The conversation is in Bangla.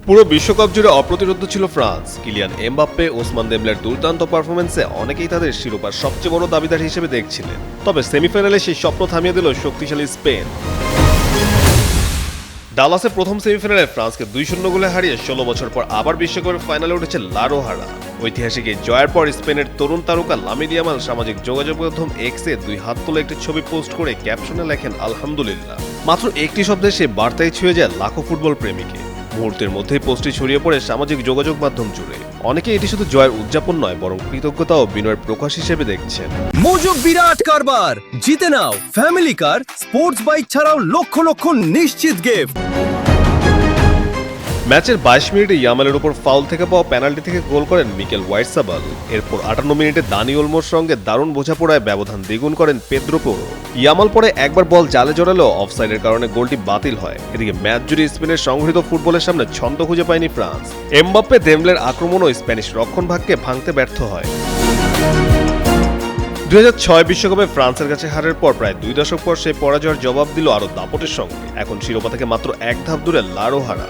পুরো বিশ্বকাপ জুড়ে অপ্রতিরোধ ছিল ফ্রান্স। কিলিয়ান এমবাপ্পে, ওসমান দেমবেলের দুর্দান্ত পারফরমেন্সে অনেকেই তাদের শিরোপার সবচেয়ে বড় দাবিদার হিসেবে দেখছিলেন। তবে সেমিফাইনালে সেই স্বপ্ন থামিয়ে দিল শক্তিশালী স্পেন। ডালাসে প্রথম সেমিফাইনালে ফ্রান্সকে 2-0 গোলে হারিয়ে 16 বছর পর আবার বিশ্বকাপের ফাইনালে উঠেছে লা রোহারা। ঐতিহাসিক এই জয়ের পর স্পেনের তরুণ তারকা লামিন ইয়ামাল সামাজিক যোগাযোগ মাধ্যম এক্সে 2 হাত তুলে একটি ছবি পোস্ট করে ক্যাপশনে লেখেন আলহামদুলিল্লাহ। মাত্র একটি শব্দে সে বার্তায় ছুঁয়ে যায় লাখো ফুটবল প্রেমীকে। মুহূর্তের মধ্যেই পোস্টটি ছড়িয়ে পড়ে সামাজিক যোগাযোগ মাধ্যম জুড়ে। অনেকে এটি শুধু জয়ের উদযাপন নয়, বরং কৃতজ্ঞতা ও বিনয়ের প্রকাশ হিসেবে দেখছেন। মোজো বিরাট কারবার জিতে নাও ফ্যামিলি কার, স্পোর্টস বাইক ছাড়াও লক্ষ লক্ষ নিশ্চিত গিফট। ম্যাচের 22 মিনিটে ইয়ামালের উপর ফাউল থেকে পাওয়া পেনাল্টি থেকে গোল করেন মিকেল ওয়াইটসাবাল। এরপর 58 মিনিটে দানি ওলমোর সঙ্গে দারুণ বোঝাপড়ায় ব্যবধান দ্বিগুণ করেন পেদ্রো পোরো। ইয়ামাল পরে একবার বল জালে জড়ালেও অফসাইডের কারণে গোলটি বাতিল হয়। এদিকে ম্যাচ জুড়ে স্পেনের সংগঠিত ফুটবলের সামনে ছন্দ খুঁজে পায়নি ফ্রান্স। এমবাপ্পে, দেমবেলের আক্রমণও স্প্যানিশ রক্ষণভাগকে ভাঙতে ব্যর্থ হয়। 2006 বিশ্বকাপে ফ্রান্সের কাছে হারের পর প্রায় 2 দশক পর সেই পরাজয়ের জবাব দিল আরও দাপটের সঙ্গে। এখন শিরোপা থেকে মাত্র 1 ধাপ দূরে লা রোহারা।